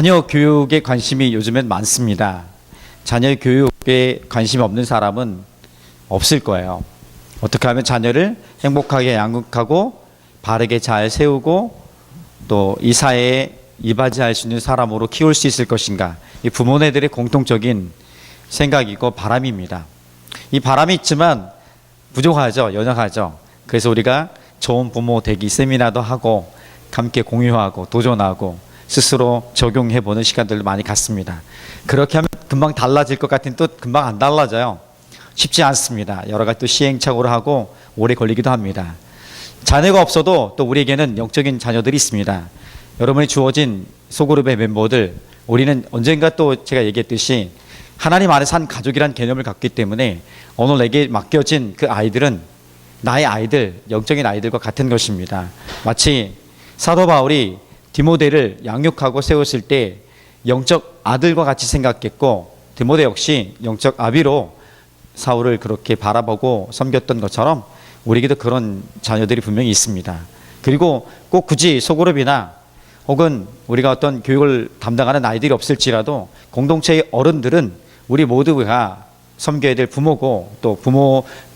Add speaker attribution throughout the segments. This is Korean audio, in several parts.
Speaker 1: 자녀 교육에 관심이 요즘엔 많습니다. 자녀 교육에 관심이 없는 사람은 없을 거예요. 어떻게 하면 자녀를 행복하게 양육하고 바르게 잘 세우고 또 이 사회에 이바지할 수 있는 사람으로 키울 수 있을 것인가. 이 부모네들의 공통적인 생각이고 바람입니다. 이 바람이 있지만 부족하죠. 연약하죠. 그래서 우리가 좋은 부모 되기 세미나도 하고 함께 공유하고 도전하고 스스로 적용해보는 시간들도 많이 갖습니다. 그렇게 하면 금방 달라질 것 같은 또 금방 안 달라져요. 쉽지 않습니다. 여러 가지 또 시행착오를 하고 오래 걸리기도 합니다. 자녀가 없어도 또 우리에게는 영적인 자녀들이 있습니다. 여러분이 주어진 소그룹의 멤버들, 우리는 언젠가 또 제가 얘기했듯이 하나님 안에서 한 가족이라는 개념을 갖기 때문에 오늘 내게 맡겨진 그 아이들은 나의 아이들, 영적인 아이들과 같은 것입니다. 마치 사도 바울이 디모데를 양육하고 세웠을 때 영적 아들과 같이 생각했고 디모데 역시 영적 아비로 사울을 그렇게 바라보고 섬겼던 것처럼 우리에게도 그런 자녀들이 분명히 있습니다. 그리고 꼭 굳이 소그룹이나 혹은 우리가 어떤 교육을 담당하는 아이들이 없을지라도 공동체의 어른들은 우리 모두가 섬겨야 될 부모고 또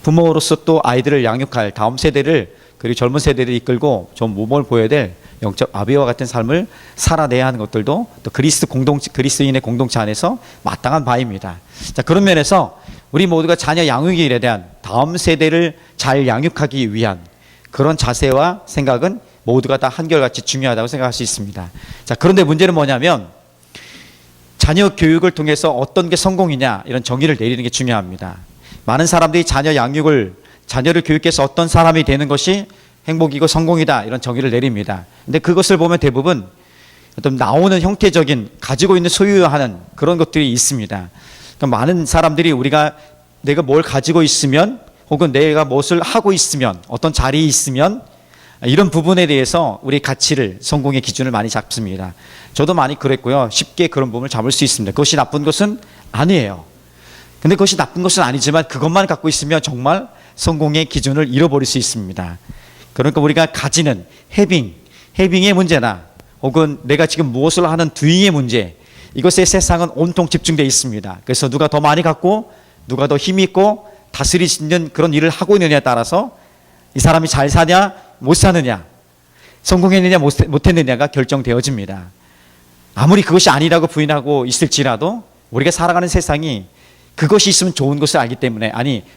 Speaker 1: 부모로서 또 아이들을 양육할 다음 세대를 그리고 젊은 세대를 이끌고 좀 모범을 보여야 될 영적 아비와 같은 삶을 살아내야 하는 것들도 또 그리스도인의 공동체 안에서 마땅한 바입니다. 자, 그런 면에서 우리 모두가 자녀 양육의 일에 대한 다음 세대를 잘 양육하기 위한 그런 자세와 생각은 모두가 다 한결같이 중요하다고 생각할 수 있습니다. 자, 그런데 문제는 뭐냐면 자녀 교육을 통해서 어떤 게 성공이냐 이런 정의를 내리는 게 중요합니다. 많은 사람들이 자녀를 교육해서 어떤 사람이 되는 것이 행복이고 성공이다 이런 정의를 내립니다. 근데 그것을 보면 대부분 어떤 나오는 형태적인 가지고 있는 소유하는 그런 것들이 있습니다. 그러니까 많은 사람들이 내가 뭘 가지고 있으면 혹은 내가 무엇을 하고 있으면 어떤 자리에 있으면 이런 부분에 대해서 우리 가치를 성공의 기준을 많이 잡습니다. 저도 많이 그랬고요. 쉽게 그런 부분을 잡을 수 있습니다. 그것이 나쁜 것은 아니에요. 근데 그것이 나쁜 것은 아니지만 그것만 갖고 있으면 정말 성공의 기준을 잃어버릴 수 있습니다. 그러니까 우리가 가지는 해빙의 문제나 혹은 내가 지금 무엇을 하는 doing의 문제 이것에 세상은 온통 집중되어 있습니다. 그래서 누가 더 많이 갖고 누가 더 힘이 있고 다스릴 수 있는 그런 일을 하고 있느냐에 따라서 이 사람이 잘 사냐 못 사느냐 성공했느냐 못했느냐가 결정되어집니다. 아무리 그것이 아니라고 부인하고 있을지라도 우리가 살아가는 세상이 그것이 있으면 좋은 것을 알기 때문에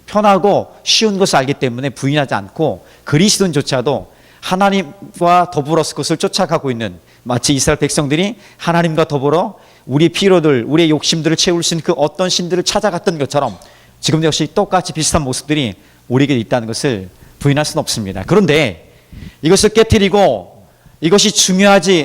Speaker 1: 편하고 쉬운 것을 알기 때문에 부인하지 않고 그리스도인조차도 하나님과 더불어서 그것을 쫓아가고 있는 마치 이스라엘 백성들이 하나님과 더불어 우리의 피로들 우리의 욕심들을 채울 수 있는 그 어떤 신들을 찾아갔던 것처럼 지금 역시 똑같이 비슷한 모습들이 우리에게 있다는 것을 부인할 수는 없습니다. 그런데 이것을 깨트리고 이것이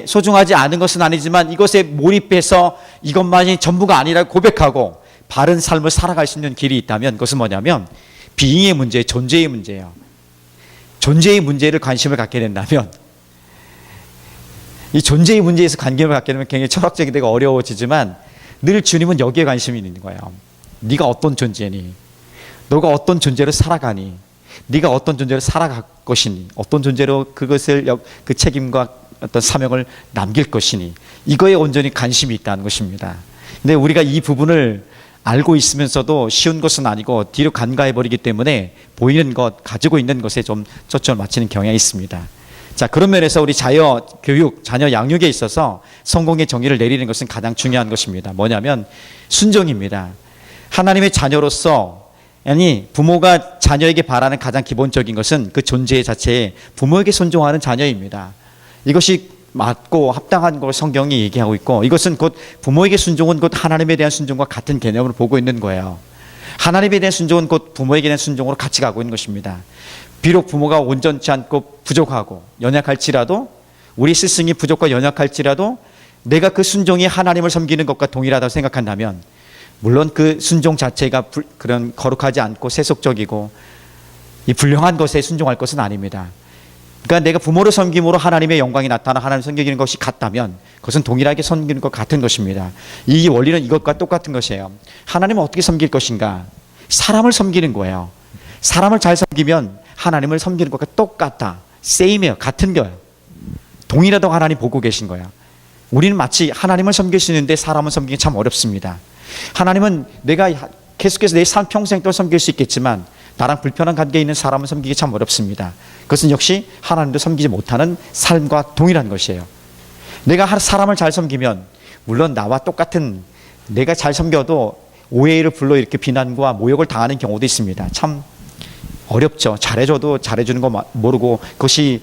Speaker 1: 소중하지 않은 것은 아니지만 이것에 몰입해서 이것만이 전부가 아니라고 고백하고 바른 삶을 살아갈 수 있는 길이 있다면 그것은 뭐냐면 비잉의 문제, 존재의 문제예요. 존재의 문제를 관심을 갖게 된다면 이 존재의 문제에서 관심을 갖게 되면 굉장히 철학적이 되고 어려워지지만 늘 주님은 여기에 관심이 있는 거예요. 네가 어떤 존재니? 너가 어떤 존재로 살아가니? 네가 어떤 존재로 살아갈 것이니? 어떤 존재로 그것을 그 책임과 어떤 사명을 남길 것이니? 이거에 온전히 관심이 있다는 것입니다. 근데 우리가 이 부분을 알고 있으면서도 쉬운 것은 아니고 뒤로 간과해버리기 때문에 보이는 것, 가지고 있는 것에 좀 초점을 맞추는 경향이 있습니다. 자, 그런 면에서 우리 자녀 교육, 자녀 양육에 있어서 성공의 정의를 내리는 것은 가장 중요한 것입니다. 뭐냐면 순종입니다. 하나님의 자녀로서 부모가 자녀에게 바라는 가장 기본적인 것은 그 존재 자체에 부모에게 순종하는 자녀입니다. 이것이 맞고 합당한 걸 성경이 얘기하고 있고 이것은 곧 부모에게 순종은 곧 하나님에 대한 순종과 같은 개념으로 보고 있는 거예요. 하나님에 대한 순종은 곧 부모에게 대한 순종으로 같이 가고 있는 것입니다. 비록 부모가 온전치 않고 부족하고 연약할지라도 우리 스승이 부족과 연약할지라도 내가 그 순종이 하나님을 섬기는 것과 동일하다고 생각한다면 물론 그 순종 자체가 그런 거룩하지 않고 세속적이고 이 불량한 것에 순종할 것은 아닙니다. 그러니까 내가 부모를 섬김으로 하나님의 영광이 나타나 하나님을 섬기는 것이 같다면 그것은 동일하게 섬기는 것 같은 것입니다. 이 원리는 이것과 똑같은 것이에요. 하나님을 어떻게 섬길 것인가? 사람을 섬기는 거예요. 사람을 잘 섬기면 하나님을 섬기는 것과 똑같다. 세임이에요. 같은 거예요. 동일하다고 하나님 보고 계신 거예요. 우리는 마치 하나님을 섬길 수 있는데 사람을 섬기기 참 어렵습니다. 하나님은 내가 계속해서 내 삶 평생 또 섬길 수 있겠지만 나랑 불편한 관계에 있는 사람을 섬기기 참 어렵습니다. 그것은 역시 하나님도 섬기지 못하는 삶과 동일한 것이에요. 내가 사람을 잘 섬기면 물론 나와 똑같은 내가 잘 섬겨도 오해를 불러 이렇게 비난과 모욕을 당하는 경우도 있습니다. 참 어렵죠. 잘해줘도 잘해주는 거 모르고 그것이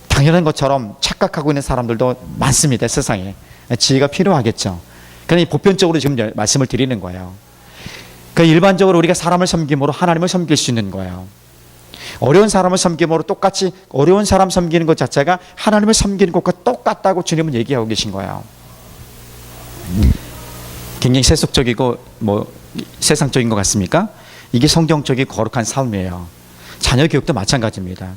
Speaker 1: 당연한 것처럼 착각하고 있는 사람들도 많습니다. 세상에. 지혜가 필요하겠죠. 그러니 보편적으로 지금 말씀을 드리는 거예요. 그러니까 일반적으로 우리가 사람을 섬김으로 하나님을 섬길 수 있는 거예요. 어려운 사람을 섬김으로 똑같이 어려운 사람 섬기는 것 자체가 하나님을 섬기는 것과 똑같다고 주님은 얘기하고 계신 거예요. 굉장히 세속적이고 세상적인 것 같습니까? 이게 성경적이고 거룩한 삶이에요. 자녀 교육도 마찬가지입니다.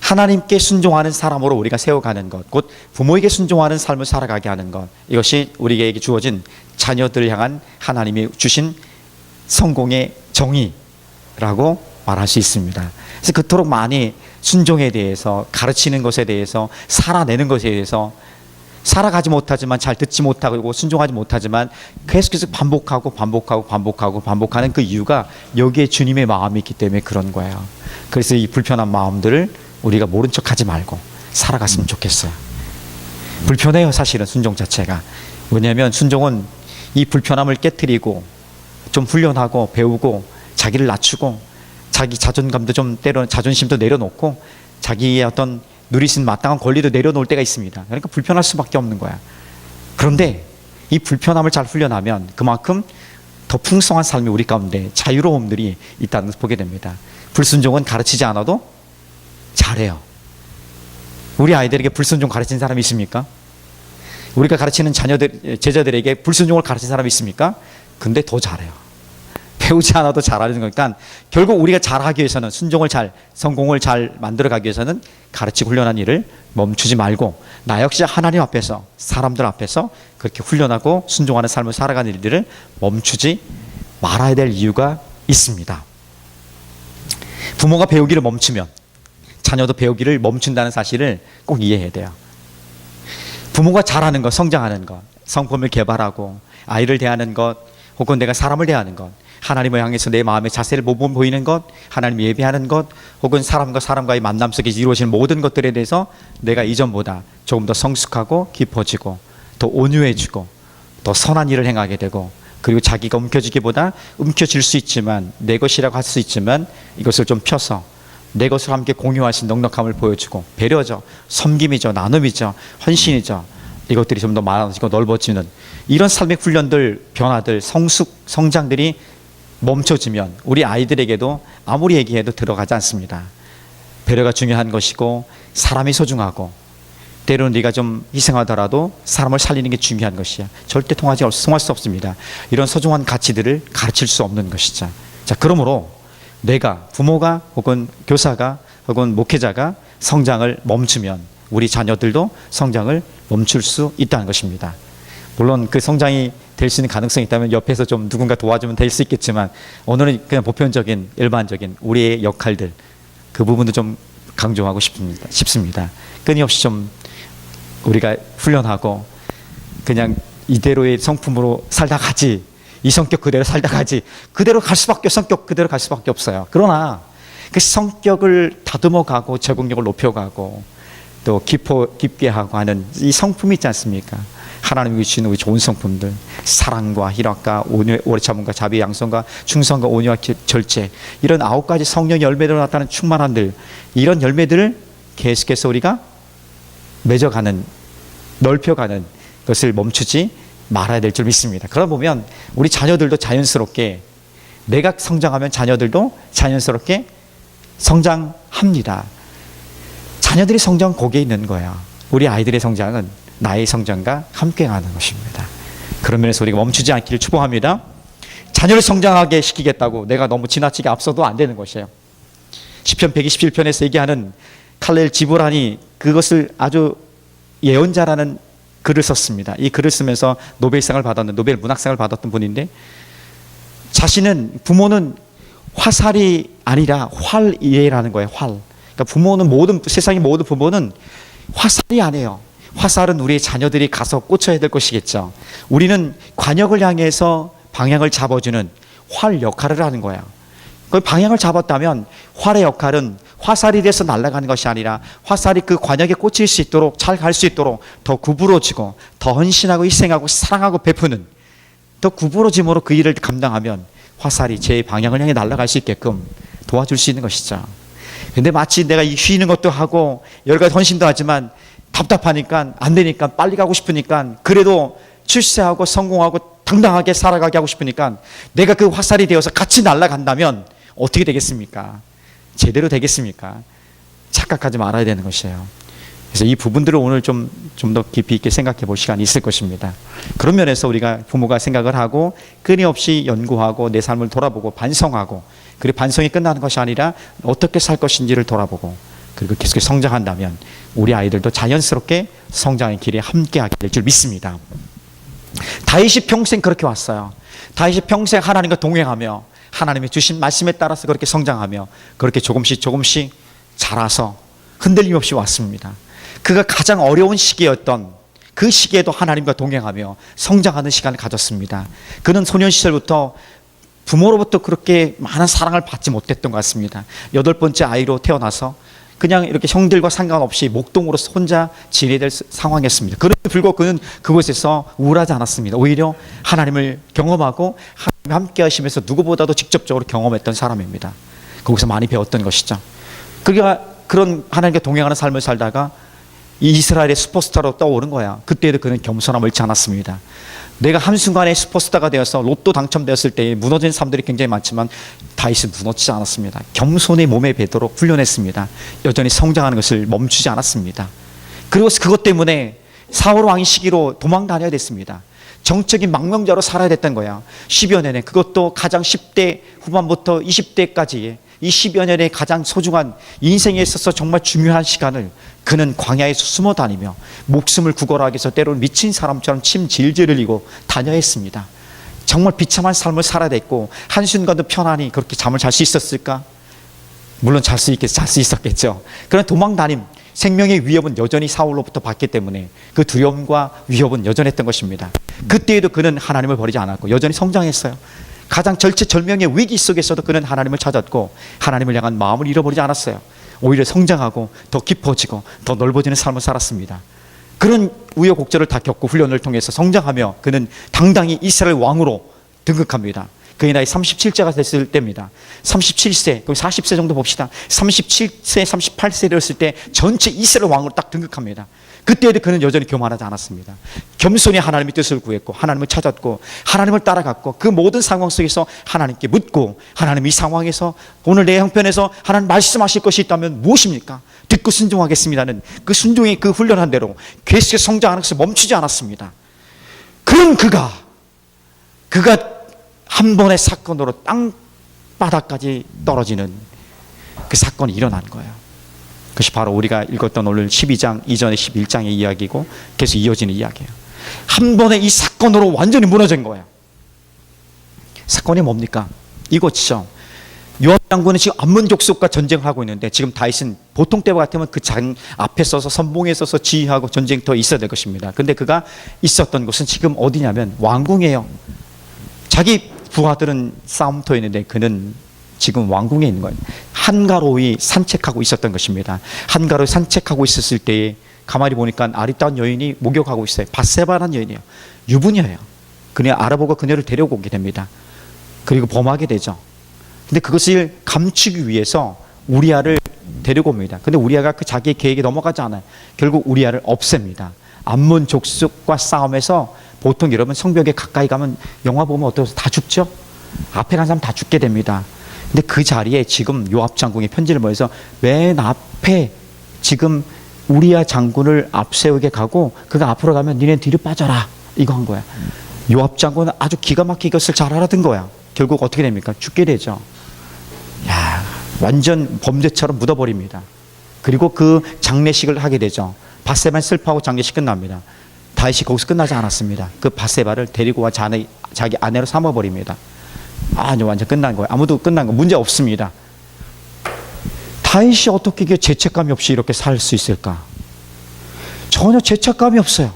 Speaker 1: 하나님께 순종하는 사람으로 우리가 세워가는 것, 곧 부모에게 순종하는 삶을 살아가게 하는 것, 이것이 우리에게 주어진 자녀들을 향한 하나님이 주신 성공의 정의라고 말할 수 있습니다. 그래서 그토록 많이 순종에 대해서, 가르치는 것에 대해서, 살아내는 것에 대해서 살아가지 못하지만, 잘 듣지 못하고 순종하지 못하지만 계속해서 반복하는 그 이유가 여기에 주님의 마음이 있기 때문에 그런 거예요. 그래서 이 불편한 마음들을 우리가 모른 척하지 말고 살아갔으면 좋겠어요. 불편해요, 사실은 순종 자체가. 왜냐하면 순종은 이 불편함을 깨트리고 좀 훈련하고 배우고 자기를 낮추고 자기 자존감도 좀 자존심도 내려놓고 자기의 어떤 누리신 마땅한 권리도 내려놓을 때가 있습니다. 그러니까 불편할 수밖에 없는 거야. 그런데 이 불편함을 잘 훈련하면 그만큼 더 풍성한 삶이 우리 가운데 자유로움들이 있다는 것을 보게 됩니다. 불순종은 가르치지 않아도 잘해요. 우리 아이들에게 불순종 가르친 사람이 있습니까? 우리가 가르치는 제자들에게 불순종을 가르친 사람이 있습니까? 근데 더 잘해요. 배우지 않아도 잘하는 거니까 결국 우리가 잘하기 위해서는 성공을 잘 만들어가기 위해서는 가르치고 훈련한 일을 멈추지 말고 나 역시 하나님 앞에서 사람들 앞에서 그렇게 훈련하고 순종하는 삶을 살아가는 일들을 멈추지 말아야 될 이유가 있습니다. 부모가 배우기를 멈추면 자녀도 배우기를 멈춘다는 사실을 꼭 이해해야 돼요. 부모가 잘하는 것, 성장하는 것, 성품을 개발하고 아이를 대하는 것, 혹은 내가 사람을 대하는 것, 하나님을 향해서 내 마음의 자세를 보이는 것, 하나님을 예배하는 것, 혹은 사람과 사람과의 만남 속에서 이루어지는 모든 것들에 대해서 내가 이전보다 조금 더 성숙하고 깊어지고 더 온유해지고 더 선한 일을 행하게 되고, 그리고 자기가 움켜쥐기보다 움켜쥘 수 있지만 내 것이라고 할 수 있지만 이것을 좀 펴서 내 것을 함께 공유하신 넉넉함을 보여주고, 배려죠, 섬김이죠, 나눔이죠, 헌신이죠, 이것들이 좀 더 많아지고 넓어지는 이런 삶의 훈련들, 변화들, 성장들이 멈춰지면 우리 아이들에게도 아무리 얘기해도 들어가지 않습니다. 배려가 중요한 것이고 사람이 소중하고 때로는 네가 좀 희생하더라도 사람을 살리는 게 중요한 것이야. 절대 통할 수 없습니다. 이런 소중한 가치들을 가르칠 수 없는 것이죠. 자, 그러므로 내가, 부모가 혹은 교사가 혹은 목회자가 성장을 멈추면 우리 자녀들도 성장을 멈출 수 있다는 것입니다. 물론 그 성장이 될 수 있는 가능성이 있다면 옆에서 좀 누군가 도와주면 될 수 있겠지만, 오늘은 그냥 보편적인 일반적인 우리의 역할들, 그 부분도 좀 강조하고 싶습니다. 끊임없이 좀 우리가 훈련하고 그냥 이대로의 성품으로 살다 가지, 이 성격 그대로 살다 가지, 성격 그대로 갈 수밖에 없어요. 그러나 그 성격을 다듬어 가고 적응력을 높여가고 또 깊게 하고 하는 이 성품이 있지 않습니까? 하나님이 주시는 우리 좋은 성품들, 사랑과 희락과 오래 참음과 자비, 양성과 충성과 온유와 절제, 이런 9가지 성령의 열매들로 나타나는 충만함들, 이런 열매들을 계속해서 우리가 맺어가는, 넓혀가는 것을 멈추지 말아야 될 줄 믿습니다. 그러다 보면 우리 자녀들도 자연스럽게, 내가 성장하면 자녀들도 자연스럽게 성장합니다. 자녀들의 성장은 거기에 있는 거야. 우리 아이들의 성장은 나의 성장과 함께 가는 것입니다. 그런 면에서 우리가 멈추지 않기를 축복합니다. 자녀를 성장하게 시키겠다고 내가 너무 지나치게 앞서도 안 되는 것이에요. 시편 127편에서 얘기하는 칼렐 지브란이 그것을 아주 예언자라는 글을 썼습니다. 이 글을 쓰면서 노벨 문학상을 받았던 분인데, 자신은, 부모는 화살이 아니라 활이라는 거예요. 활. 그러니까 부모는 세상의 모든 부모는 화살이 아니에요. 화살은 우리의 자녀들이 가서 꽂혀야 될 것이겠죠. 우리는 관역을 향해서 방향을 잡아주는 활 역할을 하는 거야. 그 방향을 잡았다면 활의 역할은 화살이 돼서 날아가는 것이 아니라 화살이 그 관역에 꽂힐 수 있도록, 잘 갈 수 있도록 더 구부러지고 더 헌신하고 희생하고 사랑하고 베푸는, 더 구부러짐으로 그 일을 감당하면 화살이 제 방향을 향해 날아갈 수 있게끔 도와줄 수 있는 것이죠. 근데 마치 내가 쉬는 것도 하고 여러 가지 헌신도 하지만 답답하니까, 안 되니까, 빨리 가고 싶으니까, 그래도 출세하고 성공하고 당당하게 살아가게 하고 싶으니까 내가 그 화살이 되어서 같이 날아간다면 어떻게 되겠습니까? 제대로 되겠습니까? 착각하지 말아야 되는 것이에요. 그래서 이 부분들을 오늘 좀 더 깊이 있게 생각해 볼 시간이 있을 것입니다. 그런 면에서 우리가 부모가 생각을 하고 끊임없이 연구하고 내 삶을 돌아보고 반성하고, 그리고 반성이 끝나는 것이 아니라 어떻게 살 것인지를 돌아보고, 그리고 계속 성장한다면 우리 아이들도 자연스럽게 성장의 길에 함께하게 될 줄 믿습니다. 다윗이 평생 그렇게 왔어요. 다윗이 평생 하나님과 동행하며 하나님의 주신 말씀에 따라서 그렇게 성장하며 그렇게 조금씩 자라서 흔들림 없이 왔습니다. 그가 가장 어려운 시기였던 그 시기에도 하나님과 동행하며 성장하는 시간을 가졌습니다. 그는 소년 시절부터 부모로부터 그렇게 많은 사랑을 받지 못했던 것 같습니다. 8번째 아이로 태어나서 그냥 이렇게 형들과 상관없이 목동으로서 혼자 지내야 될 상황이었습니다. 그럼에도 불구하고 그는 그곳에서 우울하지 않았습니다. 오히려 하나님을 경험하고 하나님과 함께 하시면서 누구보다도 직접적으로 경험했던 사람입니다. 거기서 많이 배웠던 것이죠. 그가 그런 하나님과 동행하는 삶을 살다가 이 이스라엘의 슈퍼스타로 떠오른 거야. 그때도 그는 겸손함을 잃지 않았습니다. 내가 한순간에 슈퍼스타가 되어서 로또 당첨되었을 때 무너진 사람들이 굉장히 많지만 다윗은 무너지지 않았습니다. 겸손의 몸에 배도록 훈련했습니다. 여전히 성장하는 것을 멈추지 않았습니다. 그리고 그것 때문에 사울 왕의 시기로 도망 다녀야 됐습니다. 정적인 망명자로 살아야 됐던 거야. 10여 년에, 그것도 가장 10대 후반부터 20대까지 이 10여 년의 가장 소중한 인생에 있어서 정말 중요한 시간을 그는 광야에서 숨어 다니며 목숨을 구걸하기 위해서 때로는 미친 사람처럼 침 질질 흘리고 다녀야 했습니다. 정말 비참한 삶을 살아야 됐고 한순간도 편안히 그렇게 잠을 잘 수 있었을까? 물론 잘 수 있었겠죠. 그러나 도망 다님, 생명의 위협은 여전히 사울로부터 받기 때문에 그 두려움과 위협은 여전했던 것입니다. 그때에도 그는 하나님을 버리지 않았고 여전히 성장했어요. 가장 절체절명의 위기 속에서도 그는 하나님을 찾았고 하나님을 향한 마음을 잃어버리지 않았어요. 오히려 성장하고 더 깊어지고 더 넓어지는 삶을 살았습니다. 그런 우여곡절을 다 겪고 훈련을 통해서 성장하며 그는 당당히 이스라엘 왕으로 등극합니다. 그의 나이 37세가 됐을 때입니다. 37세, 그럼 40세 정도 봅시다. 37세, 38세 되었을 때 전체 이스라엘 왕으로 딱 등극합니다. 그때에도 그는 여전히 교만하지 않았습니다. 겸손히 하나님의 뜻을 구했고 하나님을 찾았고 하나님을 따라갔고 그 모든 상황 속에서 하나님께 묻고, 하나님 이 상황에서 오늘 내 형편에서 하나님 말씀하실 것이 있다면 무엇입니까? 듣고 순종하겠습니다는 그 순종의 그 훈련한 대로 계속 성장하는 것을 멈추지 않았습니다. 그런 그가 한 번의 사건으로 땅바닥까지 떨어지는 그 사건이 일어난 거예요. 그것이 바로 우리가 읽었던 오늘 12장 이전의 11장의 이야기고 계속 이어지는 이야기예요. 한 번의 이 사건으로 완전히 무너진 거예요. 사건이 뭡니까? 이것이죠. 요압 장군은 지금 암몬 족속과 전쟁을 하고 있는데 지금 다윗은 보통 때와 같으면 그 장 앞에 서서 선봉에 서서 지휘하고 전쟁터에 있어야 될 것입니다. 근데 그가 있었던 곳은 지금 어디냐면 왕궁이에요. 자기 부하들은 싸움터에 있는데 그는 지금 왕궁에 있는 거예요. 한가로이 산책하고 있었던 것입니다. 한가로이 산책하고 있었을 때에 가만히 보니까 아리따운 여인이 목욕하고 있어요. 밧세바라는 여인이에요. 유부녀예요. 그녀 알아보고 그녀를 데려오게 됩니다. 그리고 범하게 되죠. 근데 그것을 감추기 위해서 우리아를 데리고 옵니다. 근데 우리아가 그 자기의 계획에 넘어가지 않아요. 결국 우리아를 없앱니다. 암몬 족속과 싸움에서 보통 여러분 성벽에 가까이 가면 영화 보면 어떠세요? 다 죽죠? 앞에 간 사람 다 죽게 됩니다. 근데 그 자리에 지금 요압 장군이 편지를 보내서 맨 앞에 지금 우리아 장군을 앞세우게 가고 그가 앞으로 가면 니네 뒤로 빠져라 이거 한 거야. 요압 장군은 아주 기가 막히게 이것을 잘 알아듣은 거야. 결국 어떻게 됩니까? 죽게 되죠. 야, 완전 범죄처럼 묻어버립니다. 그리고 그 장례식을 하게 되죠. 밧세바는 슬퍼하고 장례식 끝납니다. 다윗이 거기서 끝나지 않았습니다. 그 밧세바를 데리고 와 자기 아내로 삼아버립니다. 완전 끝난 거예요. 아무도 끝난 거 문제 없습니다. 다윗이 어떻게 죄책감이 없이 이렇게 살 수 있을까? 전혀 죄책감이 없어요.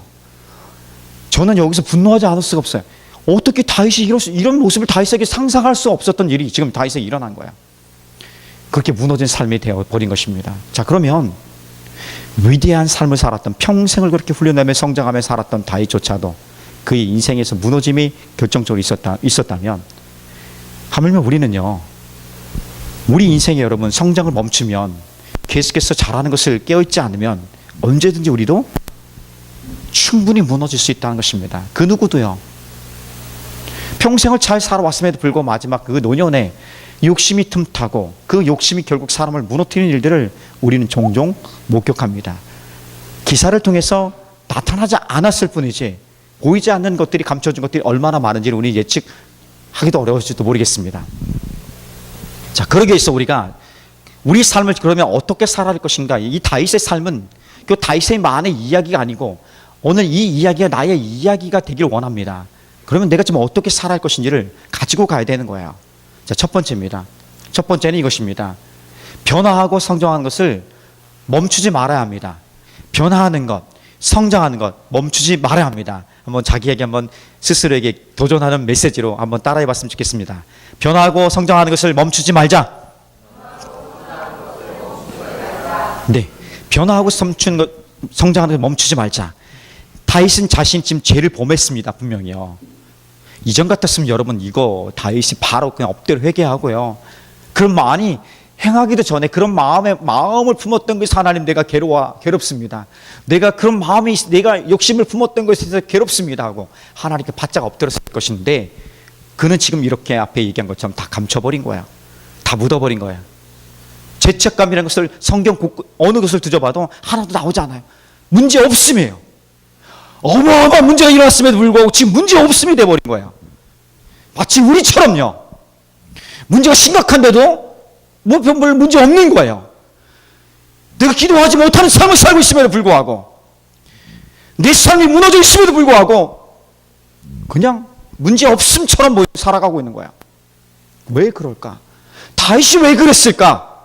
Speaker 1: 저는 여기서 분노하지 않을 수가 없어요. 어떻게 다윗이 이런 모습을 다윗에게 상상할 수 없었던 일이 지금 다윗에게 일어난 거야. 그렇게 무너진 삶이 되어버린 것입니다. 자, 그러면 위대한 삶을 살았던, 평생을 그렇게 훈련하며 성장하며 살았던 다윗조차도 그의 인생에서 무너짐이 결정적으로 있었다면, 하물며 우리는요, 우리 인생에 여러분 성장을 멈추면, 계속해서 잘하는 것을 깨어있지 않으면 언제든지 우리도 충분히 무너질 수 있다는 것입니다. 그 누구도요. 평생을 잘 살아왔음에도 불구하고 마지막 그 노년에 욕심이 틈타고 그 욕심이 결국 사람을 무너뜨리는 일들을 우리는 종종 목격합니다. 기사를 통해서 나타나지 않았을 뿐이지 보이지 않는 것들이, 감춰진 것들이 얼마나 많은지를 우리 예측하기도 어려울지도 모르겠습니다. 자, 그러기 위해서 우리가 우리 삶을 그러면 어떻게 살아갈 것인가? 이 다윗의 삶은 그 다윗의만의 이야기가 아니고 오늘 이 이야기가 나의 이야기가 되길 원합니다. 그러면 내가 지금 어떻게 살아갈 것인지를 가지고 가야 되는 거예요. 자, 첫 번째입니다. 첫 번째는 이것입니다. 변화하고 성장하는 것을 멈추지 말아야 합니다. 변화하는 것, 성장하는 것 멈추지 말아야 합니다. 한번 자기에게 한번 스스로에게 도전하는 메시지로 한번 따라해 봤으면 좋겠습니다. 변화하고 성장하는 것을 멈추지 말자. 네, 변화하고 성장하는 것을 멈추지 말자. 다윗은 자신이 지금 죄를 범했습니다. 분명히요. 이전 같았으면 여러분 이거 다윗이 바로 그냥 엎드려 회개하고요. 그런 많이 행하기도 전에 그런 마음을 품었던 것이 하나님, 내가 괴롭습니다. 내가 그런 마음이, 내가 욕심을 품었던 것에 대해서 괴롭습니다 하고 하나님께 바짝 엎드렸을 것인데, 그는 지금 이렇게 앞에 얘기한 것처럼 다 감춰버린 거야. 다 묻어버린 거야. 죄책감이라는 것을 성경 어느 것을 뒤져봐도 하나도 나오지 않아요. 문제 없음이에요. 어마어마한 문제가 일어났음에도 불구하고 지금 문제 없음이 돼버린 거예요. 마치 우리처럼요. 문제가 심각한데도 별 문제 없는 거예요. 내가 기도하지 못하는 삶을 살고 있음에도 불구하고, 내 삶이 무너져 있음에도 불구하고 그냥 문제 없음처럼 살아가고 있는 거야. 왜 그럴까? 다윗이 왜 그랬을까?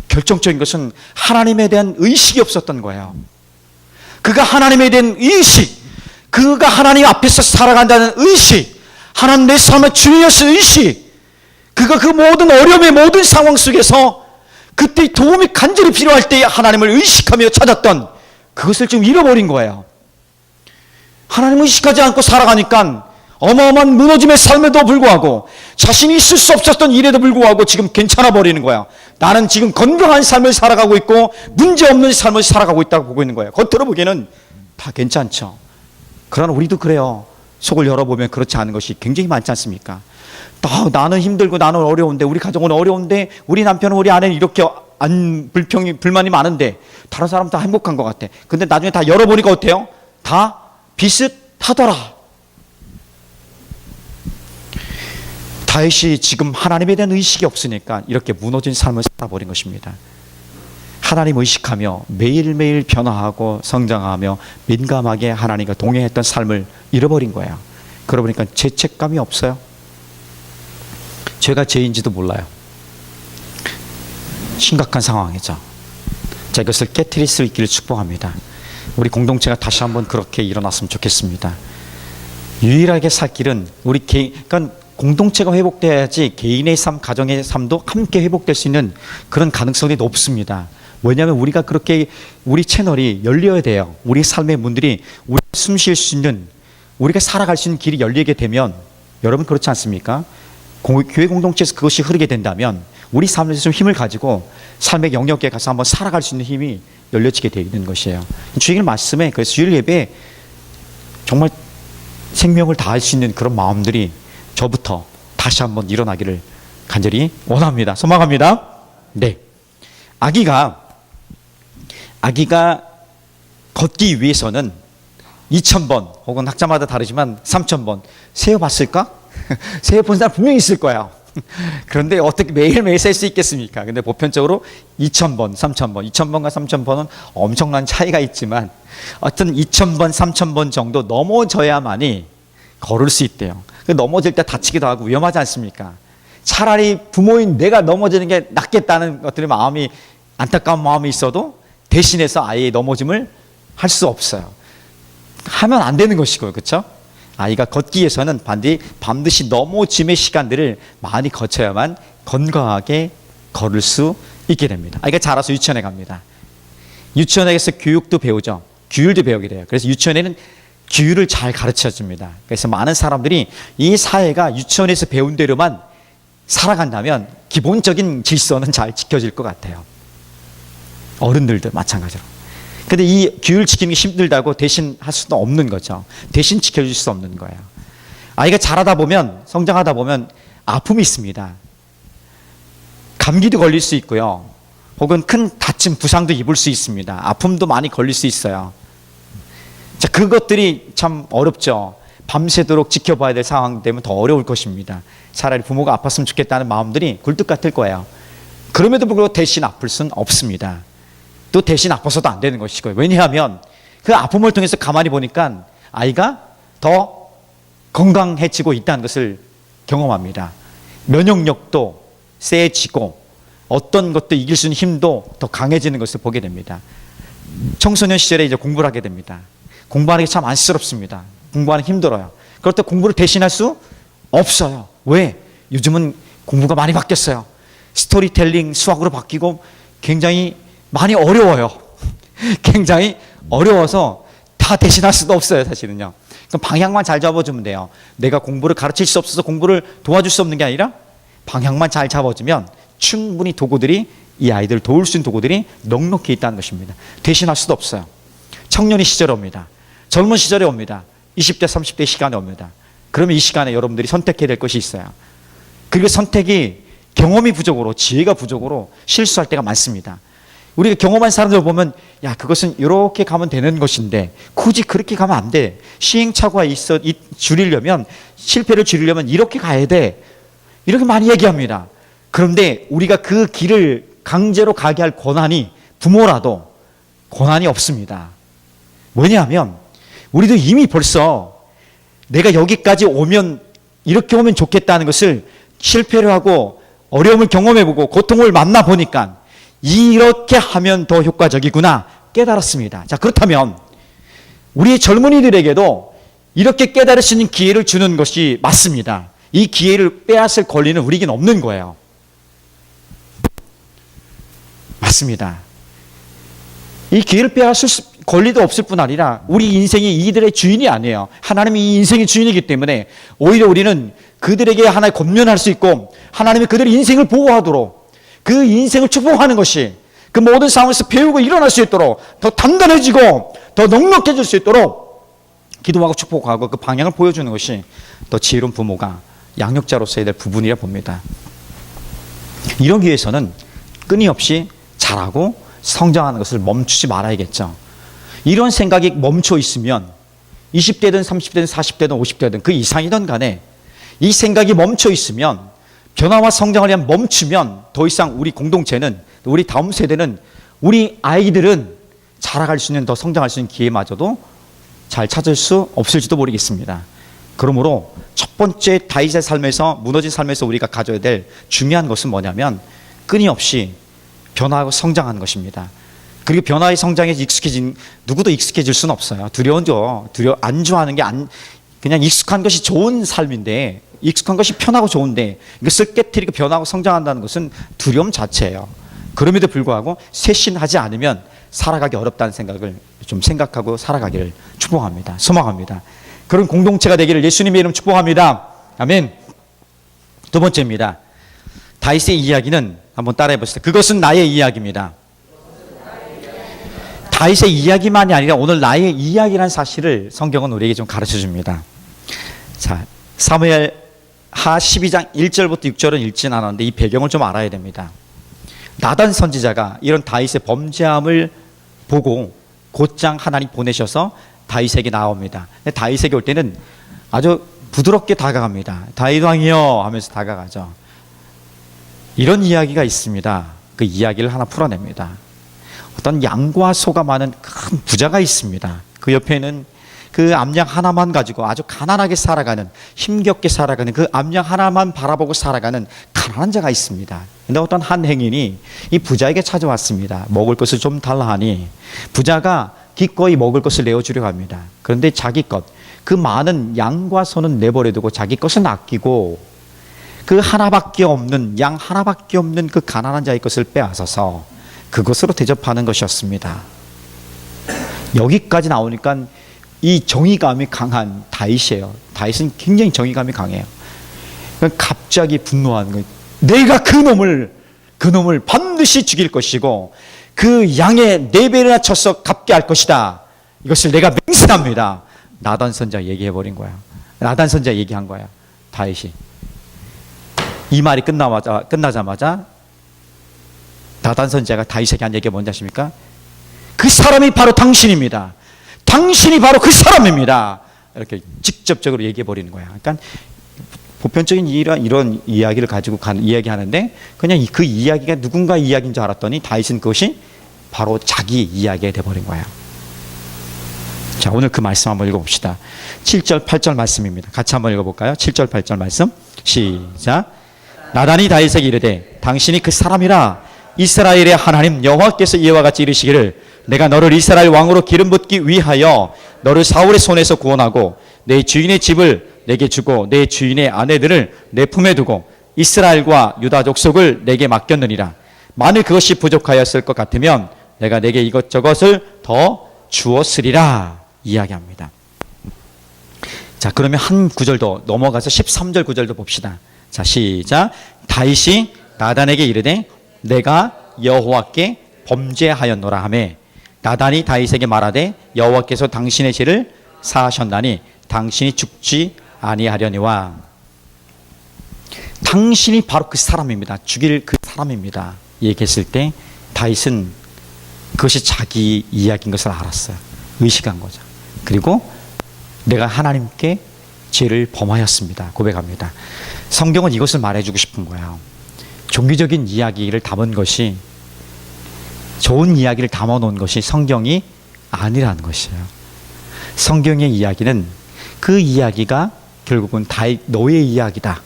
Speaker 1: 결정적인 것은 하나님에 대한 의식이 없었던 거예요. 그가 하나님에 대한 의식, 그가 하나님 앞에서 살아간다는 의식, 하나님 내 삶의 주인이신 의식, 그가 그 모든 어려움의 모든 상황 속에서 그때 도움이 간절히 필요할 때 하나님을 의식하며 찾았던 그것을 지금 잃어버린 거예요. 하나님을 의식하지 않고 살아가니까 어마어마한 무너짐의 삶에도 불구하고, 자신이 있을 수 없었던 일에도 불구하고 지금 괜찮아 버리는 거야. 나는 지금 건강한 삶을 살아가고 있고 문제없는 삶을 살아가고 있다고 보고 있는 거예요. 겉으로 보기에는 다 괜찮죠. 그러나 우리도 그래요. 속을 열어보면 그렇지 않은 것이 굉장히 많지 않습니까? 나는 힘들고 나는 어려운데, 우리 가정은 어려운데, 우리 남편은 우리 아내는 이렇게 불만이 많은데 다른 사람은 다 행복한 것 같아. 근데 나중에 다 열어보니까 어때요? 다 비슷하더라. 다윗이 지금 하나님에 대한 의식이 없으니까 이렇게 무너진 삶을 살아버린 것입니다. 하나님 의식하며 매일매일 변화하고 성장하며 민감하게 하나님과 동행했던 삶을 잃어버린 거예요. 그러고 보니까 죄책감이 없어요. 죄가 죄인지도 몰라요. 심각한 상황이죠. 자, 이것을 깨트릴 수 있기를 축복합니다. 우리 공동체가 다시 한번 그렇게 일어났으면 좋겠습니다. 유일하게 살 길은 그러니까 공동체가 회복돼야지 개인의 삶, 가정의 삶도 함께 회복될 수 있는 그런 가능성이 높습니다. 왜냐하면 우리가 그렇게 우리 채널이 열려야 돼요. 우리 삶의 문들이 우리가 숨 쉴 수 있는, 우리가 살아갈 수 있는 길이 열리게 되면, 여러분 그렇지 않습니까? 교회 공동체에서 그것이 흐르게 된다면 우리 삶에서 좀 힘을 가지고 삶의 영역에 가서 한번 살아갈 수 있는 힘이 열려지게 되는 것이에요. 주일 말씀에, 그래서 주일 예배에 정말 생명을 다할 수 있는 그런 마음들이 저부터 다시 한번 일어나기를 간절히 원합니다. 소망합니다. 네. 아기가 걷기 위해서는 2000번 혹은 학자마다 다르지만 3000번 세어봤을까? 세어본 사람 분명히 있을 거야. 그런데 어떻게 매일매일 셀 수 있겠습니까? 근데 보편적으로 2000번, 3000번, 2000번과 3000번은 엄청난 차이가 있지만 어떤 2000번, 3000번 정도 넘어져야만이 걸을 수 있대요. 넘어질 때 다치기도 하고 위험하지 않습니까? 차라리 부모인 내가 넘어지는 게 낫겠다는 것들의 마음이, 안타까운 마음이 있어도 대신해서 아이의 넘어짐을 할 수 없어요. 하면 안 되는 것이고요. 그렇죠? 아이가 걷기 위해서는 반드시 넘어짐의 시간들을 많이 거쳐야만 건강하게 걸을 수 있게 됩니다. 아이가 자라서 유치원에 갑니다. 유치원에서 교육도 배우죠. 규율도 배우게 돼요. 그래서 유치원에는 규율을 잘 가르쳐 줍니다. 그래서 많은 사람들이 이 사회가 유치원에서 배운 대로만 살아간다면 기본적인 질서는 잘 지켜질 것 같아요. 어른들도 마찬가지로. 근데 이 규율 지키는 게 힘들다고 대신 할 수도 없는 거죠. 대신 지켜줄 수 없는 거예요. 아이가 자라다 보면, 성장하다 보면 아픔이 있습니다. 감기도 걸릴 수 있고요. 혹은 큰 다침, 부상도 입을 수 있습니다. 아픔도 많이 걸릴 수 있어요. 자, 그것들이 참 어렵죠. 밤새도록 지켜봐야 될 상황 되면 더 어려울 것입니다. 차라리 부모가 아팠으면 좋겠다는 마음들이 굴뚝 같을 거예요. 그럼에도 불구하고 대신 아플 수는 없습니다. 또 대신 아파서도 안 되는 것이고요. 왜냐하면 그 아픔을 통해서 가만히 보니까 아이가 더 건강해지고 있다는 것을 경험합니다. 면역력도 세지고 어떤 것도 이길 수 있는 힘도 더 강해지는 것을 보게 됩니다. 청소년 시절에 이제 공부를 하게 됩니다. 공부하는 게 참 안쓰럽습니다. 공부하는 게 힘들어요. 그렇다고 공부를 대신할 수 없어요. 왜? 요즘은 공부가 많이 바뀌었어요. 스토리텔링, 수학으로 바뀌고 굉장히 많이 어려워요. 굉장히 어려워서 다 대신할 수도 없어요, 사실은요. 그럼 방향만 잘 잡아주면 돼요. 내가 공부를 가르칠 수 없어서 공부를 도와줄 수 없는 게 아니라 방향만 잘 잡아주면 충분히 도구들이, 이 아이들을 도울 수 있는 도구들이 넉넉히 있다는 것입니다. 대신할 수도 없어요. 청년의 시절에 옵니다. 젊은 시절에 옵니다. 20대, 30대 시간에 옵니다. 그러면 이 시간에 여러분들이 선택해야 될 것이 있어요. 그리고 선택이 경험이 부족으로, 지혜가 부족으로 실수할 때가 많습니다. 우리가 경험한 사람들 보면, 야, 그것은 이렇게 가면 되는 것인데 굳이 그렇게 가면 안 돼. 시행착오가 줄이려면, 실패를 줄이려면 이렇게 가야 돼. 이렇게 많이 얘기합니다. 그런데 우리가 그 길을 강제로 가게 할 권한이, 부모라도 권한이 없습니다. 왜냐하면 우리도 이미 벌써 내가 여기까지 오면, 이렇게 오면 좋겠다는 것을 실패를 하고 어려움을 경험해보고 고통을 만나보니까 이렇게 하면 더 효과적이구나 깨달았습니다. 자, 그렇다면 우리 젊은이들에게도 이렇게 깨달을 수 있는 기회를 주는 것이 맞습니다. 이 기회를 빼앗을 권리는 우리에게는 없는 거예요. 맞습니다. 이 기회를 빼앗을 권리도 없을 뿐 아니라 우리 인생이 이들의 주인이 아니에요. 하나님이 이 인생의 주인이기 때문에 오히려 우리는 그들에게 하나의 권면할 수 있고, 하나님이 그들의 인생을 보호하도록, 그 인생을 축복하는 것이 그 모든 상황에서 배우고 일어날 수 있도록, 더 단단해지고 더 넉넉해질 수 있도록 기도하고 축복하고 그 방향을 보여주는 것이 더 지혜로운 부모가, 양육자로서야 될 부분이라 봅니다. 이러기 위해서는 끊임없이 자라고 성장하는 것을 멈추지 말아야겠죠. 이런 생각이 멈춰 있으면 20대든 30대든 40대든 50대든 그 이상이든 간에 이 생각이 멈춰 있으면, 변화와 성장을 위한 멈추면 더 이상 우리 공동체는, 우리 다음 세대는, 우리 아이들은 자라갈 수 있는, 더 성장할 수 있는 기회마저도 잘 찾을 수 없을지도 모르겠습니다. 그러므로 첫 번째 다윗의 삶에서, 무너진 삶에서 우리가 가져야 될 중요한 것은 뭐냐면 끊임없이 변화하고 성장하는 것입니다. 그리고 변화의 성장에 누구도 익숙해질 수는 없어요. 두려운죠. 안주하는 게 그냥 익숙한 것이 좋은 삶인데, 익숙한 것이 편하고 좋은데 이것을 깨트리고 변하고 성장한다는 것은 두려움 자체예요. 그럼에도 불구하고 쇄신하지 않으면 살아가기 어렵다는 생각을 좀 생각하고 살아가기를 축복합니다. 소망합니다. 그런 공동체가 되기를 예수님의 이름 축복합니다. 아멘. 두 번째입니다. 다윗의 이야기는 한번 따라해 보시죠. 그것은 나의 이야기입니다. 다윗의 이야기만이 아니라 오늘 나의 이야기라는 사실을 성경은 우리에게 좀 가르쳐 줍니다. 자, 사무엘 하 12장 1절부터 6절은 읽지는 않았는데 이 배경을 좀 알아야 됩니다. 나단 선지자가 이런 다윗의 범죄함을 보고 곧장 하나님 보내셔서 다윗에게 나옵니다. 다윗에게 올 때는 아주 부드럽게 다가갑니다. 다윗 왕이여 하면서 다가가죠. 이런 이야기가 있습니다. 그 이야기를 하나 풀어냅니다. 어떤 양과 소가 많은 큰 부자가 있습니다. 그 옆에는 그 암양 하나만 가지고 아주 가난하게 살아가는, 힘겹게 살아가는, 그 암양 하나만 바라보고 살아가는 가난한 자가 있습니다. 근데 어떤 한 행인이 이 부자에게 찾아왔습니다. 먹을 것을 좀 달라 하니 부자가 기꺼이 먹을 것을 내어주려고 합니다. 그런데 자기 것, 그 많은 양과 소는 내버려 두고 자기 것은 아끼고 그 하나밖에 없는, 양 하나밖에 없는 그 가난한 자의 것을 빼앗아서 그것으로 대접하는 것이었습니다. 여기까지 나오니까 이 정의감이 강한 다윗이에요. 다윗은 굉장히 정의감이 강해요. 갑자기 분노하는 거예요. 내가 그 놈을 반드시 죽일 것이고 그 양의 4배나 쳐서 갚게 할 것이다. 이것을 내가 맹세합니다. 나단 선지자 얘기해버린 거야. 나단 선지자 얘기한 거야. 다윗이. 이 말이 끝나자마자 나단 선지자가 다윗에게 한 얘기가 뭔지 아십니까? 그 사람이 바로 당신입니다. 당신이 바로 그 사람입니다. 이렇게 직접적으로 얘기해버리는 거야. 그러니까 보편적인 이런 이야기를 가지고 이야기하는데 그냥 그 이야기가 누군가의 이야기인 줄 알았더니 다윗은 그것이 바로 자기 이야기가 돼버린 거야. 자, 오늘 그 말씀 한번 읽어봅시다. 7절 8절 말씀입니다. 같이 한번 읽어볼까요? 7절 8절 말씀 시작. 나단이 다윗에게 이르되 당신이 그 사람이라. 이스라엘의 하나님 여호와께서 이와 같이 이르시기를 내가 너를 이스라엘 왕으로 기름 붓기 위하여 너를 사울의 손에서 구원하고 내 주인의 집을 내게 주고 내 주인의 아내들을 내 품에 두고 이스라엘과 유다 족속을 내게 맡겼느니라. 만일 그것이 부족하였을 것 같으면 내가 내게 이것저것을 더 주었으리라 이야기합니다. 자, 그러면 한 구절 더 넘어가서 13절 구절도 봅시다. 자, 시작. 다윗이 나단에게 이르되 내가 여호와께 범죄하였노라 하매 나단이 다윗에게 말하되 여호와께서 당신의 죄를 사하셨나니 당신이 죽지 아니하려니와. 당신이 바로 그 사람입니다. 죽일 그 사람입니다. 얘기했을 때 다윗은 그것이 자기 이야기인 것을 알았어요. 의식한 거죠. 그리고 내가 하나님께 죄를 범하였습니다. 고백합니다. 성경은 이것을 말해주고 싶은 거예요. 종교적인 이야기를 담은 것이, 좋은 이야기를 담아놓은 것이 성경이 아니라는 것이에요. 성경의 이야기는 그 이야기가 결국은 너의 이야기다.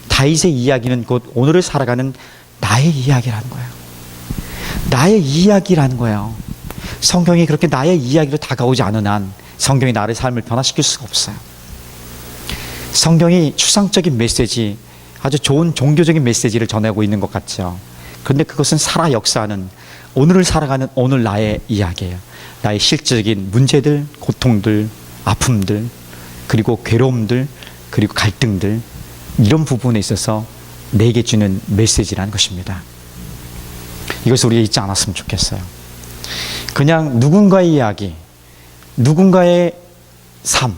Speaker 1: 다윗의 이야기는 곧 오늘을 살아가는 나의 이야기라는 거예요. 나의 이야기라는 거예요. 성경이 그렇게 나의 이야기로 다가오지 않은 한 성경이 나의 삶을 변화시킬 수가 없어요. 성경이 추상적인 메시지, 아주 좋은 종교적인 메시지를 전하고 있는 것 같죠. 그런데 그것은 살아 역사하는, 오늘을 살아가는 오늘 나의 이야기예요. 나의 실질적인 문제들, 고통들, 아픔들, 그리고 괴로움들, 그리고 갈등들, 이런 부분에 있어서 내게 주는 메시지라는 것입니다. 이것을 우리가 잊지 않았으면 좋겠어요. 그냥 누군가의 이야기, 누군가의 삶,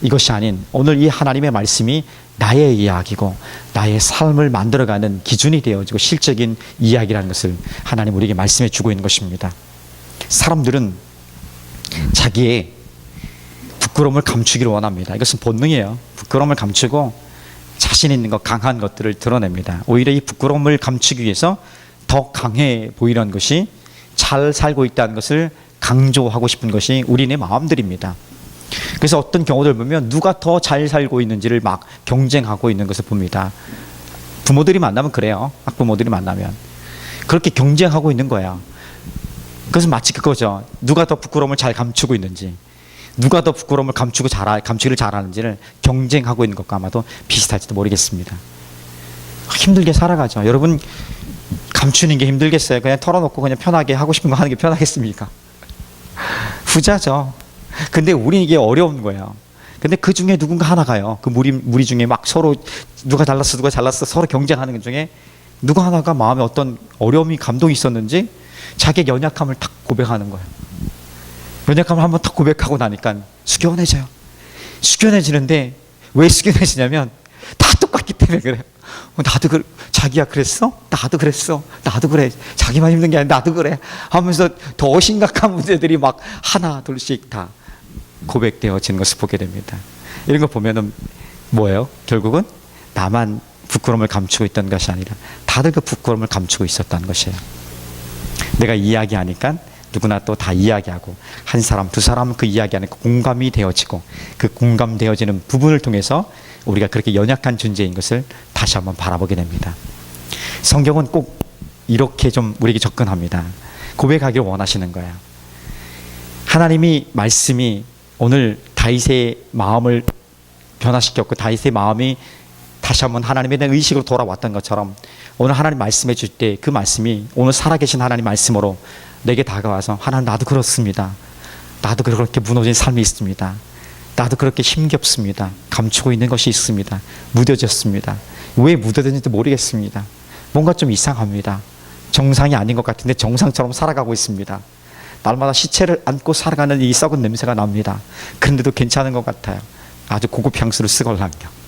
Speaker 1: 이것이 아닌 오늘 이 하나님의 말씀이 나의 이야기고 나의 삶을 만들어가는 기준이 되어지고 실적인 이야기라는 것을 하나님 우리에게 말씀해 주고 있는 것입니다. 사람들은 자기의 부끄러움을 감추기를 원합니다. 이것은 본능이에요. 부끄러움을 감추고 자신 있는 것, 강한 것들을 드러냅니다. 오히려 이 부끄러움을 감추기 위해서 더 강해 보이는 것이, 잘 살고 있다는 것을 강조하고 싶은 것이 우리네 마음들입니다. 그래서 어떤 경우들 보면 누가 더 잘 살고 있는지를 막 경쟁하고 있는 것을 봅니다. 부모들이 만나면 그래요. 학부모들이 만나면 그렇게 경쟁하고 있는 거야. 그것은 마치 그거죠. 누가 더 부끄러움을 잘 감추고 있는지, 누가 더 부끄러움을 감추기를 잘하는지를 경쟁하고 있는 것과 아마도 비슷할지도 모르겠습니다. 힘들게 살아가죠. 여러분, 감추는 게 힘들겠어요? 그냥 털어놓고 그냥 편하게 하고 싶은 거 하는 게 편하겠습니까? 후자죠. 근데 우리는 이게 어려운 거예요. 근데 그 중에 누군가 하나가요. 그 무리 중에 막 서로 누가 잘났어 서로 경쟁하는 것 중에 누가 하나가 마음에 어떤 어려움이, 감동이 있었는지 자기의 연약함을 탁 고백하는 거예요. 연약함을 한번 탁 고백하고 나니까 숙연해져요. 숙연해지는데 왜 숙연해지냐면 다 똑같기 때문에 그래요. 나도 자기야 그랬어? 나도 그랬어. 나도 그래. 자기만 힘든 게 아니라 나도 그래 하면서 더 심각한 문제들이 막 하나 둘씩 다 고백되어지는 것을 보게 됩니다. 이런 거 보면은 뭐예요? 결국은 나만 부끄러움을 감추고 있던 것이 아니라 다들 그 부끄러움을 감추고 있었다는 것이에요. 내가 이야기하니까 누구나 또 다 이야기하고 한 사람 두 사람 그 이야기하는 그 공감이 되어지고 그 공감되어지는 부분을 통해서 우리가 그렇게 연약한 존재인 것을 다시 한번 바라보게 됩니다. 성경은 꼭 이렇게 좀 우리에게 접근합니다. 고백하기를 원하시는 거예요. 하나님이 말씀이 오늘 다윗의 마음을 변화시켰고 다윗의 마음이 다시 한번 하나님에 대한 의식으로 돌아왔던 것처럼 오늘 하나님 말씀해 줄 때 그 말씀이 오늘 살아계신 하나님 말씀으로 내게 다가와서 하나님 나도 그렇습니다. 나도 그렇게 무너진 삶이 있습니다. 나도 그렇게 힘겹습니다. 감추고 있는 것이 있습니다. 무뎌졌습니다. 왜 무뎌졌는지 모르겠습니다. 뭔가 좀 이상합니다. 정상이 아닌 것 같은데 정상처럼 살아가고 있습니다. 날마다 시체를 안고 살아가는 이 썩은 냄새가 납니다. 그런데도 괜찮은 것 같아요. 아주 고급 향수를 쓰걸랑요.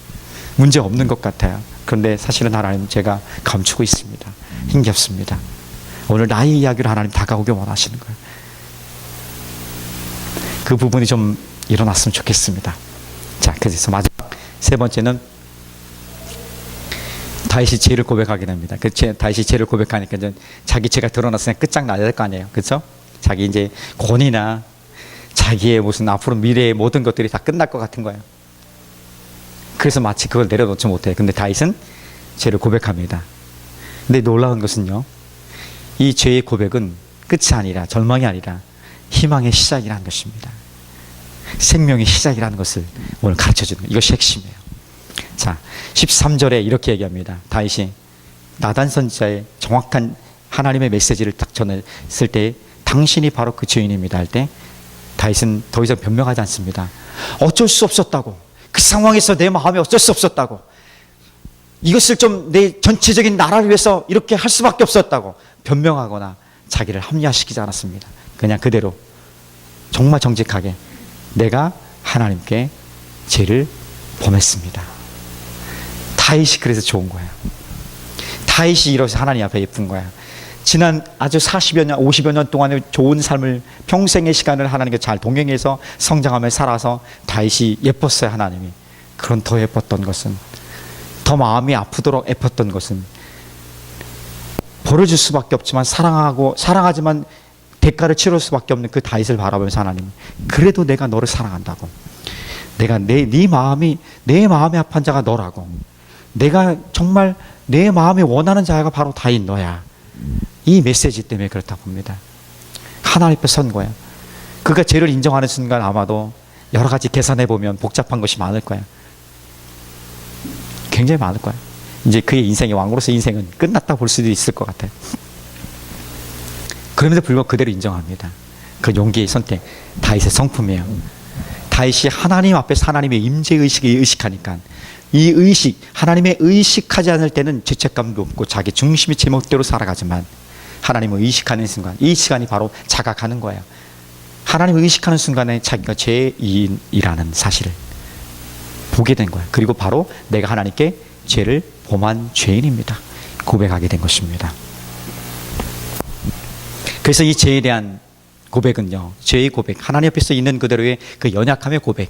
Speaker 1: 문제 없는 것 같아요. 그런데 사실은 하나님 제가 감추고 있습니다. 힘겹습니다. 오늘 나의 이야기를 하나님 다가오게 원하시는 거예요. 그 부분이 좀 일어났으면 좋겠습니다. 자, 그래서 마지막 세 번째는 다윗이 죄를 고백하게 됩니다. 다윗이 죄를 고백하니까 이제 자기 죄가 드러났으니까 끝장나야 될 거 아니에요. 그렇죠? 자기 이제 권위나 자기의 무슨 앞으로 미래의 모든 것들이 다 끝날 것 같은 거예요. 그래서 마치 그걸 내려놓지 못해요. 근데 다윗은 죄를 고백합니다. 근데 놀라운 것은요, 이 죄의 고백은 끝이 아니라 절망이 아니라 희망의 시작이라는 것입니다. 생명의 시작이라는 것을 오늘 가르쳐주는 거예요. 이것이 핵심이에요. 자, 13절에 이렇게 얘기합니다. 다윗이 나단 선지자의 정확한 하나님의 메시지를 딱 전했을 때 당신이 바로 그 주인입니다 할 때 다윗은 더 이상 변명하지 않습니다. 어쩔 수 없었다고, 그 상황에서 내 마음이 어쩔 수 없었다고, 이것을 좀 내 전체적인 나라를 위해서 이렇게 할 수밖에 없었다고 변명하거나 자기를 합리화시키지 않았습니다. 그냥 그대로 정말 정직하게 내가 하나님께 죄를 범했습니다. 다윗이 그래서 좋은 거예요. 다윗이 이래서 하나님 앞에 예쁜 거예요. 지난 아주 40여 년, 50여 년 동안의 좋은 삶을, 평생의 시간을 하나님께 잘 동행해서 성장하며 살아서 다윗이 예뻤어요. 하나님이. 그런 더 예뻤던 것은, 더 마음이 아프도록 예뻤던 것은 벌어줄 수밖에 없지만 사랑하지만 대가를 치를 수밖에 없는 그 다윗을 바라보면서 하나님, 그래도 내가 너를 사랑한다고, 내가 내 마음이 아픈 자가 너라고, 내가 정말 내 마음이 원하는 자가 바로 다윗 너야. 이 메시지 때문에 그렇다고 봅니다. 하나님 앞에 선 거예요. 그가 죄를 인정하는 순간 아마도 여러 가지 계산해 보면 복잡한 것이 많을 거예요. 굉장히 많을 거예요. 이제 그의 인생의 왕으로서 인생은 끝났다 볼 수도 있을 것 같아요. 그럼에도 불구하고 그대로 인정합니다. 그 용기의 선택, 다윗의 성품이에요. 다윗이 하나님 앞에서 하나님의 임재의식을 의식하니까, 이 의식, 하나님의 의식하지 않을 때는 죄책감도 없고 자기 중심이 제멋대로 살아가지만 하나님을 의식하는 순간, 이 시간이 바로 자각하는 거예요. 하나님을 의식하는 순간에 자기가 죄인이라는 사실을 보게 된 거예요. 그리고 바로 내가 하나님께 죄를 범한 죄인입니다 고백하게 된 것입니다. 그래서 이 죄에 대한 고백은요, 죄의 고백, 하나님 앞에서 있는 그대로의 그 연약함의 고백,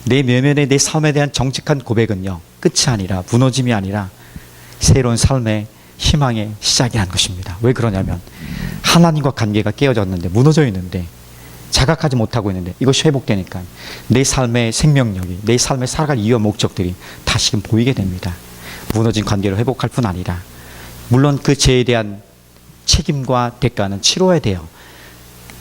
Speaker 1: 내 내면의 내 삶에 대한 정직한 고백은요, 끝이 아니라, 무너짐이 아니라 새로운 삶의 희망의 시작이라는 것입니다. 왜 그러냐면 하나님과 관계가 깨어졌는데, 무너져 있는데, 자각하지 못하고 있는데 이것이 회복되니까 내 삶의 생명력이, 내 삶의 살아갈 이유와 목적들이 다시금 보이게 됩니다. 무너진 관계를 회복할 뿐 아니라 물론 그 죄에 대한 책임과 대가는 치러야 돼요.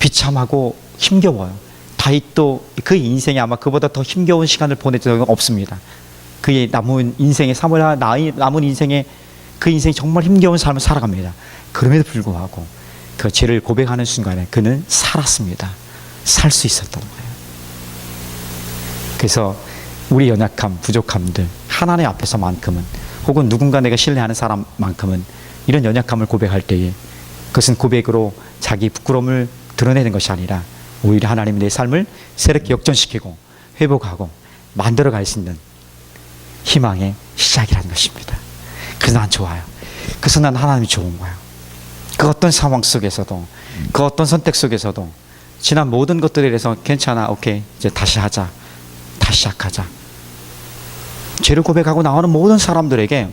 Speaker 1: 비참하고 힘겨워요. 다윗도 그 인생에 아마 그보다 더 힘겨운 시간을 보낸 적은 없습니다. 그의 남은 인생에, 남은 인생에, 그 인생이 정말 힘겨운 삶을 살아갑니다. 그럼에도 불구하고 그 죄를 고백하는 순간에 그는 살았습니다. 살 수 있었던 거예요. 그래서 우리 연약함, 부족함들 하나님 앞에서만큼은, 혹은 누군가 내가 신뢰하는 사람만큼은 이런 연약함을 고백할 때에 그것은 고백으로 자기 부끄러움을 드러내는 것이 아니라 오히려 하나님이 내 삶을 새롭게 역전시키고 회복하고 만들어갈 수 있는 희망의 시작이라는 것입니다. 그래서 난 좋아요. 그래서 난 하나님이 좋은 거예요. 그 어떤 상황 속에서도, 그 어떤 선택 속에서도 지난 모든 것들에 대해서 괜찮아, 오케이, 이제 다시 하자, 다시 시작하자. 죄를 고백하고 나오는 모든 사람들에게,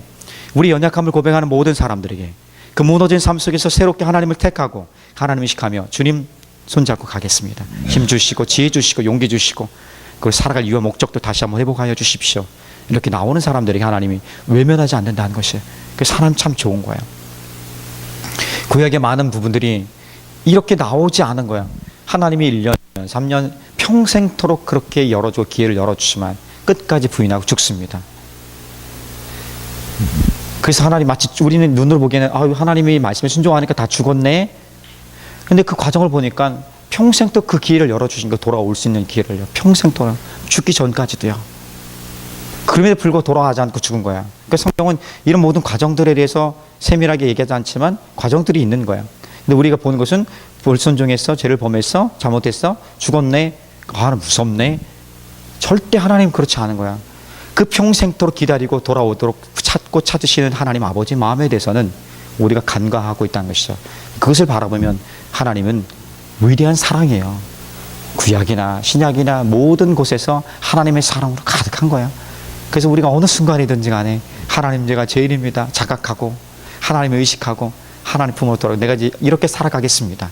Speaker 1: 우리 연약함을 고백하는 모든 사람들에게 그 무너진 삶 속에서 새롭게 하나님을 택하고 하나님 의식하며 주님 손잡고 가겠습니다. 힘 주시고 지혜 주시고 용기 주시고 그걸 살아갈 이유와 목적도 다시 한번 회복하여 주십시오. 이렇게 나오는 사람들에게 하나님이 외면하지 않는다는 것이 그 사람 참 좋은 거예요. 구약의 많은 부분들이 이렇게 나오지 않은 거야. 하나님이 1년, 3년 평생토록 그렇게 열어줘 기회를 열어주지만 끝까지 부인하고 죽습니다. 그래서 하나님 마치 우리는 눈으로 보기에는 하나님이 말씀에 순종하니까 다 죽었네. 근데 그 과정을 보니까 평생 또 그 기회를 열어주신 거 돌아올 수 있는 기회를 평생토록 죽기 전까지도요. 그럼에도 불구하고 돌아가지 않고 죽은 거야. 그러니까 성경은 이런 모든 과정들에 대해서 세밀하게 얘기하지 않지만 과정들이 있는 거야. 근데 우리가 보는 것은 불순종했어, 죄를 범했어, 잘못했어, 죽었네, 무섭네. 절대 하나님 그렇지 않은 거야. 그 평생토록 기다리고 돌아오도록 찾고 찾으시는 하나님 아버지 마음에 대해서는 우리가 간과하고 있다는 것이죠. 그것을 바라보면 하나님은 위대한 사랑이에요. 구약이나 신약이나 모든 곳에서 하나님의 사랑으로 가득한 거야. 그래서 우리가 어느 순간이든지 간에 하나님 제가 죄인입니다 자각하고 하나님을 의식하고 하나님 품으로 돌아가 내가 이렇게 살아가겠습니다.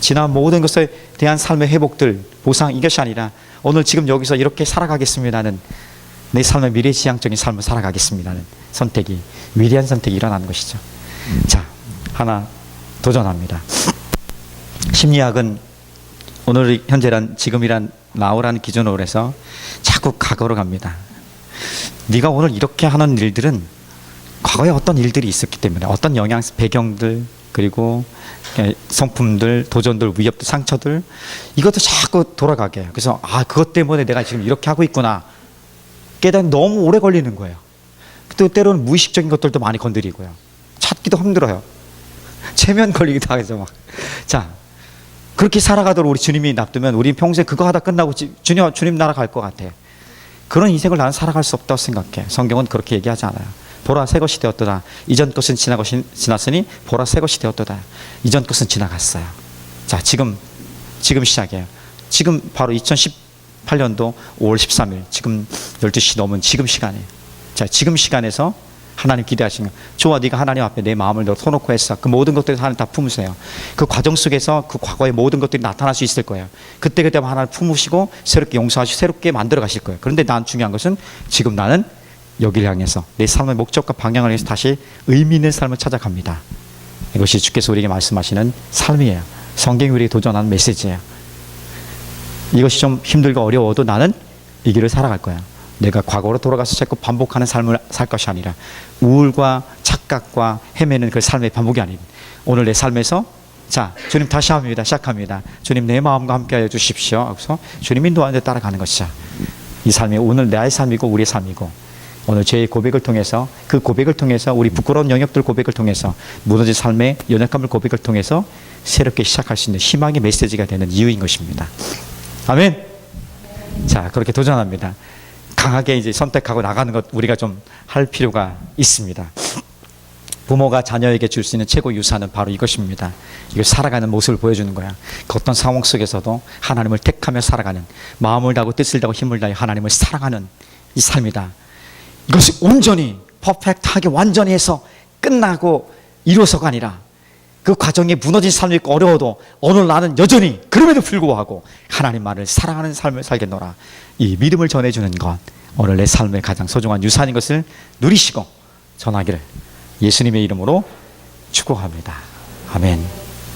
Speaker 1: 지난 모든 것에 대한 삶의 회복들 보상 이것이 아니라 오늘 지금 여기서 이렇게 살아가겠습니다는 내 삶의 미래지향적인 삶을 살아가겠습니다는 선택이 위대한 선택이 일어나는 것이죠. 자, 하나 도전합니다. 심리학은 오늘 현재란 지금이란 나오라는 기준으로 해서 자꾸 과거로 갑니다. 네가 오늘 이렇게 하는 일들은 과거에 어떤 일들이 있었기 때문에 어떤 영향 배경들 그리고 성품들 도전들 위협들 상처들 이것도 자꾸 돌아가게 해요. 그래서 그것 때문에 내가 지금 이렇게 하고 있구나 깨닫는 너무 오래 걸리는 거예요. 또 때로는 무의식적인 것들도 많이 건드리고요. 찾기도 힘들어요. 체면 걸리기도 하죠. 막. 자, 그렇게 살아가도록 우리 주님이 놔두면 우리 평생 그거 하다 끝나고 주님 나라 갈 것 같아. 그런 인생을 나는 살아갈 수 없다고 생각해. 성경은 그렇게 얘기하지 않아요. 보라 새 것이 되었도다. 이전 것은 지났으니 보라 새 것이 되었도다. 이전 것은 지나갔어요. 자, 지금 시작이에요. 지금 바로 2018년도 5월 13일 지금 12시 넘은 지금 시간이에요. 자, 지금 시간에서 하나님 기대하시는 거. 좋아, 네가 하나님 앞에 내 마음을 터놓고 했어. 그 모든 것들을 하나님 다 품으세요. 그 과정 속에서 그 과거의 모든 것들이 나타날 수 있을 거예요. 그때그때 하나님 품으시고 새롭게 용서하시고 새롭게 만들어 가실 거예요. 그런데 난 중요한 것은 지금 나는 여기를 향해서 내 삶의 목적과 방향을 위해서 다시 의미 있는 삶을 찾아갑니다. 이것이 주께서 우리에게 말씀하시는 삶이에요. 성경이 우리에게 도전하는 메시지예요. 이것이 좀 힘들고 어려워도 나는 이 길을 살아갈 거야. 내가 과거로 돌아가서 자꾸 반복하는 삶을 살 것이 아니라 우울과 착각과 헤매는 그 삶의 반복이 아닌 오늘 내 삶에서 자, 주님 다시 합니다. 시작합니다. 주님 내 마음과 함께 하여 주십시오. 그래서 주님 인도하는 데 따라가는 것이죠. 이 삶이 오늘 나의 삶이고 우리의 삶이고 오늘 죄의 고백을 통해서 그 고백을 통해서 우리 부끄러운 영역들 고백을 통해서 무너진 삶의 연약함을 고백을 통해서 새롭게 시작할 수 있는 희망의 메시지가 되는 이유인 것입니다. 아멘. 자, 그렇게 도전합니다. 강하게 이제 선택하고 나가는 것 우리가 좀 할 필요가 있습니다. 부모가 자녀에게 줄 수 있는 최고 유산은 바로 이것입니다. 이걸 살아가는 모습을 보여주는 거야. 그 어떤 상황 속에서도 하나님을 택하며 살아가는 마음을 다하고 뜻을 다하고 힘을 다해 하나님을 사랑하는 이 삶이다. 이것이 온전히 퍼펙트하게 완전히 해서 끝나고 이루어서가 아니라 그 과정에 무너진 삶이 있고 어려워도 오늘 나는 여전히 그럼에도 불구하고 하나님만을 사랑하는 삶을 살겠노라. 이 믿음을 전해주는 것 오늘 내 삶의 가장 소중한 유산인 것을 누리시고 전하기를 예수님의 이름으로 축복합니다. 아멘.